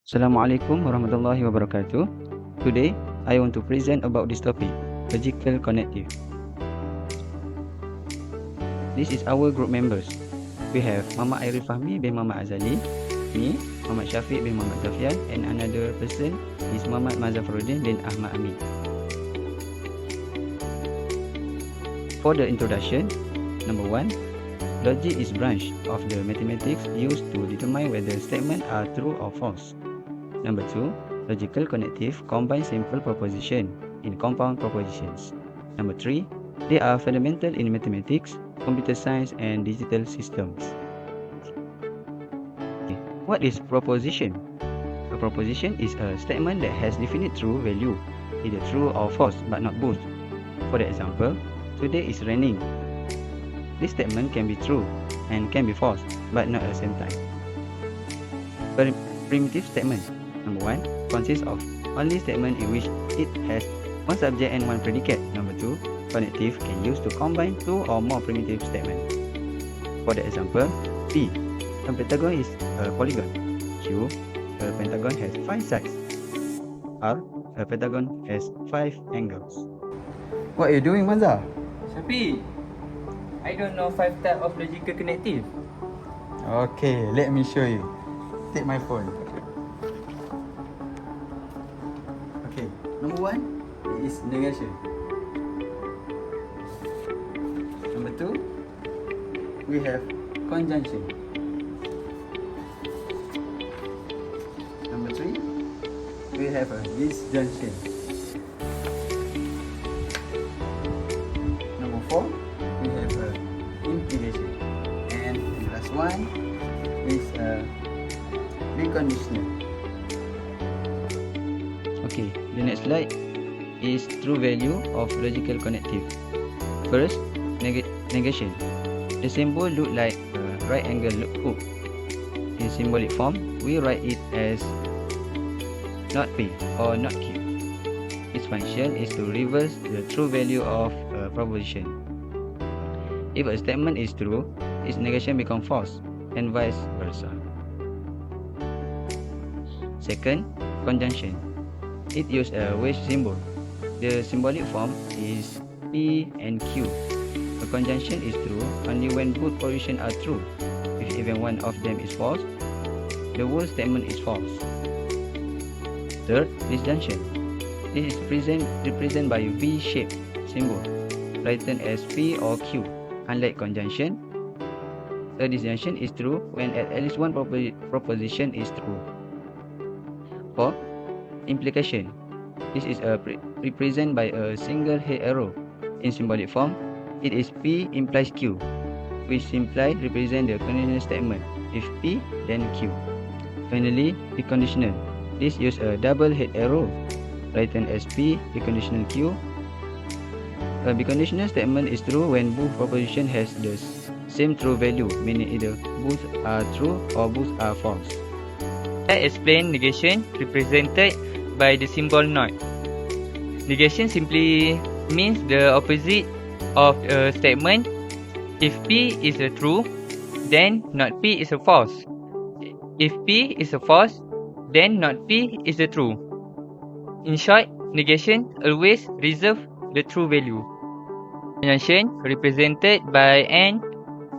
Assalamualaikum warahmatullahi wabarakatuh. Today, I want to present about this topic, Logical Connectives. This is our group members. We have Mama Airil Fahmi bin Mama Azali, me, Muhammad Syafiq bin Muhammad Zafian, and another person is Muhammad Mazafruddin bin Ahmad Amin. For the introduction, number 1, logic is branch of the mathematics used to determine whether statements are true or false. Number 2, logical connective combines simple proposition in compound propositions. Number 3, they are fundamental in mathematics, computer science, and digital systems. Okay. What is proposition? A proposition is a statement that has definite true value, either true or false, but not both. For the example, today is raining. This statement can be true and can be false, but not at the same time. Primitive statement. Number 1, consists of only statement in which it has one subject and one predicate. Number 2, connective can use to combine two or more primitive statements. For the example, P, a pentagon is a polygon. Q, a pentagon has 5 sides. R, a pentagon has 5 angles. What are you doing, Manza? Syafiq, I don't know 5 types of logical connective. Okay, let me show you. Take my phone. Okay, number 1 is negation. Number 2, we have conjunction. Number 3, we have a disjunction. Number 4, we have a implication. And the last one is a reconditional. Okay, the next slide is true value of logical connective. First, negation. The symbol look like a right angle hook. In symbolic form, we write it as not P or not Q. Its function is to reverse the true value of a proposition. If a statement is true, its negation becomes false, and vice versa. Second, conjunction. It uses a wedge symbol. The symbolic form is P and Q. A conjunction is true only when both positions are true. If even one of them is false, the whole statement is false. Third, disjunction. This is represented by V-shaped symbol, written as P or Q. Unlike conjunction, a disjunction is true when at least one proposition is true. Fourth, implication. This is represented by a single head arrow. In symbolic form, it is P implies Q, which simply represent the conditional statement. If P, then Q. Finally, reconditional. This uses a double head arrow, written as P reconditional Q. A biconditional statement is true when both proposition has the same true value, meaning either both are true or both are false. I explain negation represented by the symbol not. Negation simply means the opposite of a statement. If P is a true, then not P is a false. If P is a false, then not P is a true. In short, negation always reserves the true value. Conjunction represented by N.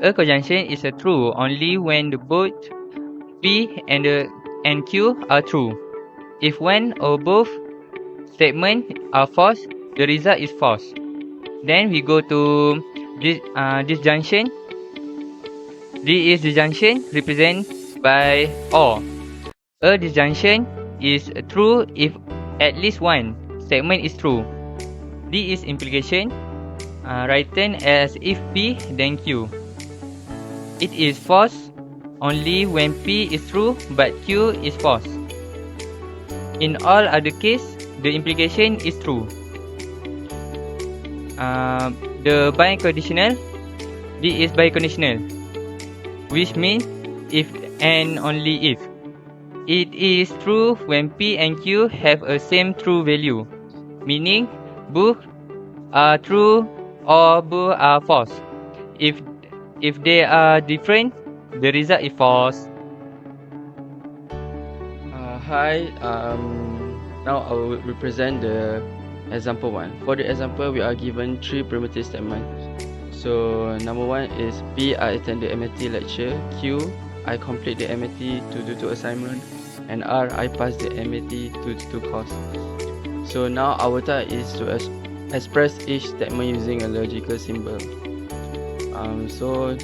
A conjunction is a true only when the both P and Q are true. If one or both statements are false, the result is false. Then we go to disjunction. This is disjunction represented by OR. A disjunction is true if at least one statement is true. This is implication, written as if P then Q. It is false only when P is true but Q is false. In all other cases, the implication is true. The biconditional, this is biconditional, which means if and only if. It is true when P and Q have a same true value, meaning both are true or both are false. If they are different, the result is false. Hi, now I will represent the example 1. For the example, we are given 3 primitive statements. So, number 1 is P, I attend the MIT lecture. Q, I complete the MIT to do 2 assignment. And R, I pass the MIT to 2 course. So, now our task is to express each statement using a logical symbol. So,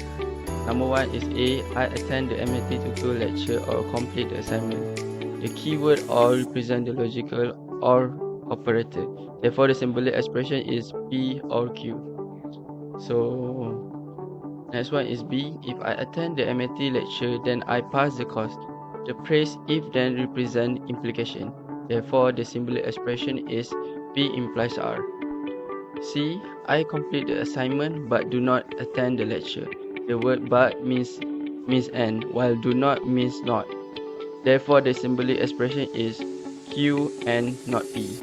number 1 is A, I attend the MIT to do lecture or complete the assignment. The keyword or represent the logical or operator. Therefore, the symbolic expression is P or Q. So, next one is B. If I attend the MIT lecture, then I pass the course. The phrase if then represent implication. Therefore, the symbolic expression is P implies R. C. I complete the assignment but do not attend the lecture. The word but means and, while do not means not. Therefore, the symbolic expression is Q and not P.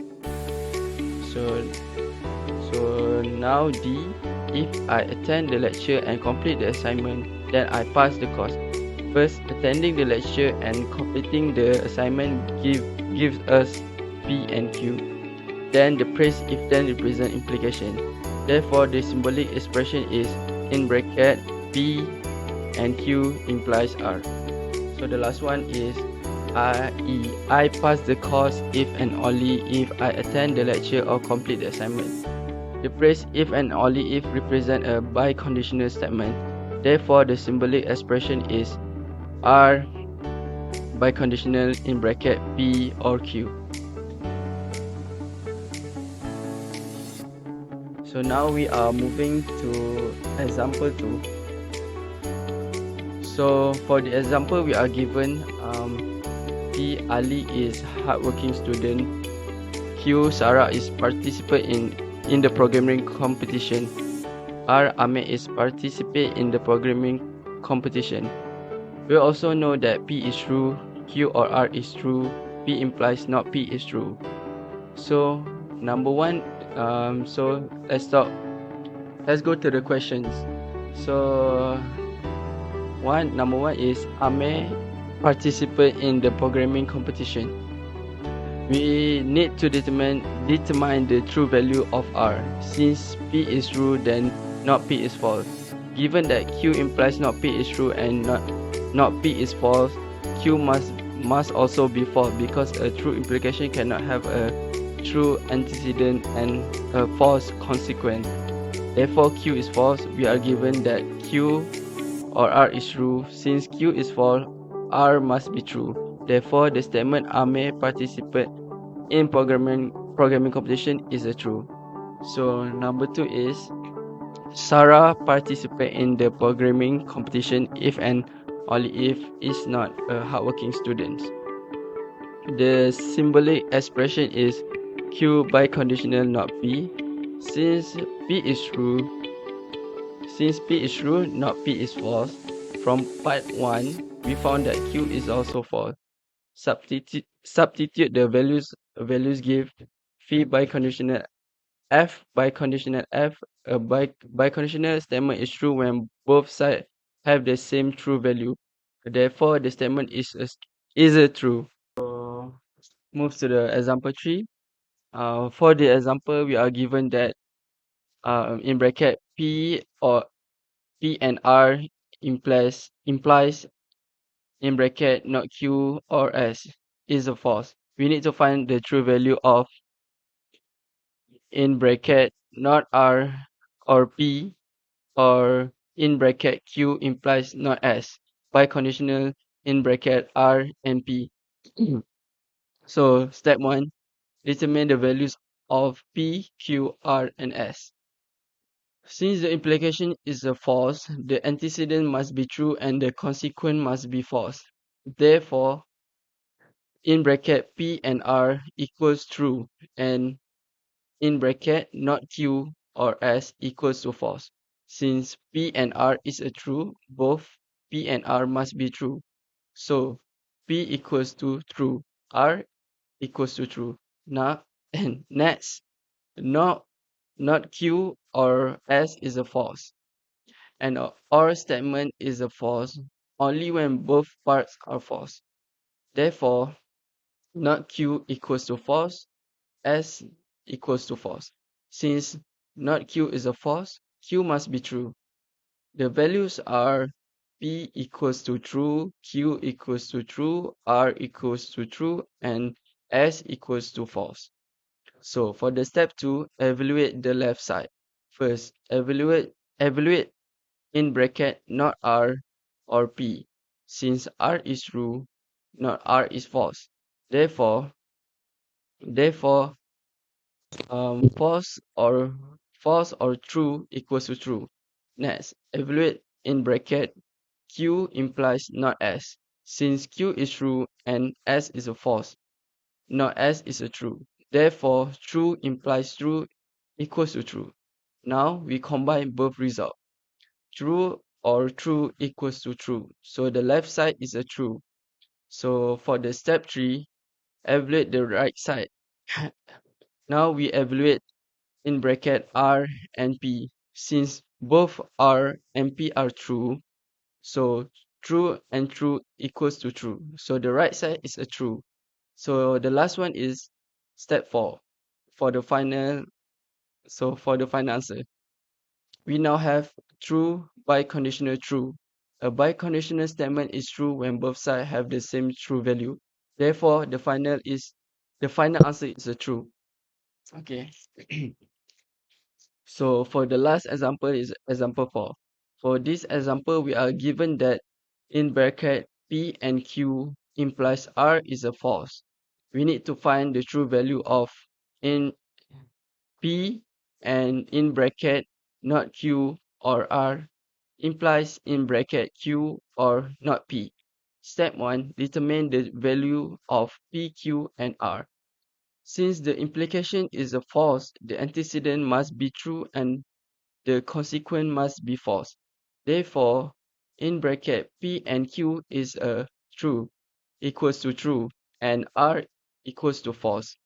So now D, if I attend the lecture and complete the assignment, then I pass the course. First, attending the lecture and completing the assignment gives us P and Q. Then the phrase if then represent implication. Therefore, the symbolic expression is in bracket P and Q implies R. So the last one is I pass the course if and only if I attend the lecture or complete the assignment. The phrase if and only if represent a biconditional statement. Therefore, the symbolic expression is R biconditional in bracket P or Q. So now we are moving to example 2. So for the example we are given P. Ali is hardworking student. Q. Sarah is participant in the programming competition. R. Ahmed is participate in the programming competition. We also know that P is true, Q or R is true, P implies not P is true. So number 1, so let's go to the questions. So number 1 is Ahmed participate in the programming competition. We need to determine the true value of R. Since P is true, then not P is false. Given that Q implies not P is true and not P is false, Q must also be false, because a true implication cannot have a true antecedent and a false consequence. Therefore, Q is false. We are given that Q or R is true. Since Q is false, R must be true. Therefore, the statement Ahmed participate in programming competition is a true. So number 2 is Sarah participate in the programming competition if and only if is not a hardworking student. The symbolic expression is Q biconditional not P. Since P is true, not P is false. From part 1, we found that Q is also false. Substitute the values give phi biconditional F biconditional F. A biconditional statement is true when both sides have the same true value. Therefore, the statement is a true. So, move to the example 3. For the example, we are given that in bracket P and R implies in bracket not Q or S is a false. We need to find the true value of in bracket not R or P, or in bracket Q implies not S, biconditional in bracket R and P. So step 1, determine the values of P, Q, R, and S. Since the implication is a false, the antecedent must be true and the consequent must be false. Therefore, in bracket P and R equals true, and in bracket not Q or S equals to false. Since P and R is a true, both P and R must be true. So P equals to true, R equals to true. Now and next, not Q or S is a false, and a OR statement is a false only when both parts are false. Therefore, not Q equals to false, S equals to false. Since not Q is a false, Q must be true. The values are P equals to true, Q equals to true, R equals to true, and S equals to false. So for the step 2, evaluate the left side. First, evaluate in bracket not R or P. Since R is true, not R is false. Therefore, false or true equals to true. Next, evaluate in bracket Q implies not S. Since Q is true and S is a false, not S is a true. Therefore, true implies true equals to true. Now we combine both results. True or true equals to true. So the left side is a true. So for the step 3, evaluate the right side. Now we evaluate in bracket R and P. Since both R and P are true, so true and true equals to true. So the right side is a true. So the last one is step 4 for the final. So for the final answer, we now have true biconditional true. A biconditional statement is true when both sides have the same true value. Therefore, the final answer is a true. Okay. So for the last example is example 4. For this example, we are given that in bracket P and Q implies R is a false. We need to find the true value of in P and in bracket not Q or R implies in bracket Q or not P. Step 1. Determine the value of P, Q, and R. Since the implication is a false, the antecedent must be true and the consequent must be false. Therefore, in bracket P and Q is a true equals to true and R equals to false.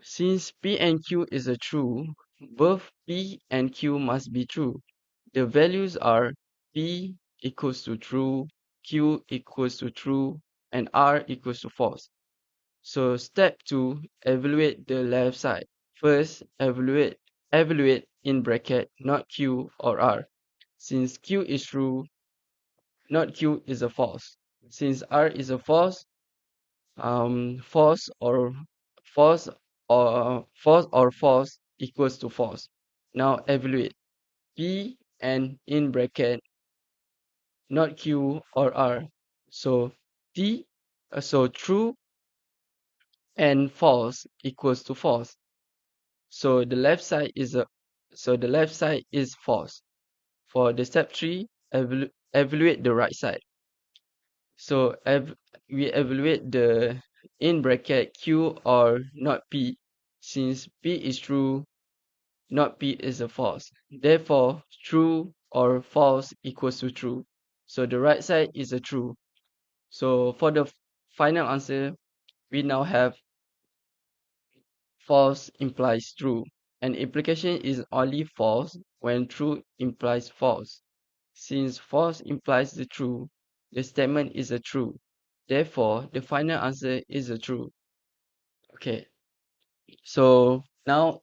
Since P and Q is a true, both P and Q must be true. The values are P equals to true, Q equals to true, and R equals to false. So step 2, evaluate the left side. First, evaluate in bracket not Q or R. Since Q is true, not Q is a false. Since R is a false, false or false false equals to false. Now evaluate P and in bracket not Q or R. So true and false equals to false. So the left side is false. For the step 3, evaluate the right side. So we evaluate the in bracket Q or not P. Since P is true, not P is a false. Therefore, true or false equals to true. So the right side is a true. So for the final answer, we now have false implies true. An implication is only false when true implies false. Since false implies the true, the statement is a true. Therefore, the final answer is a true. Okay. So now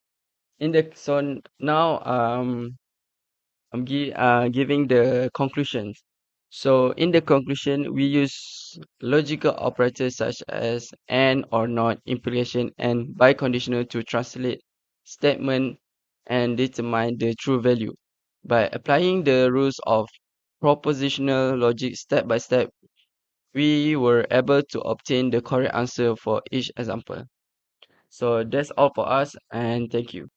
I'm giving the conclusions. So in the conclusion, we use logical operators such as and or not, implication, and biconditional to translate statement and determine the true value. By applying the rules of propositional logic step by step, we were able to obtain the correct answer for each example. So that's all for us, and thank you.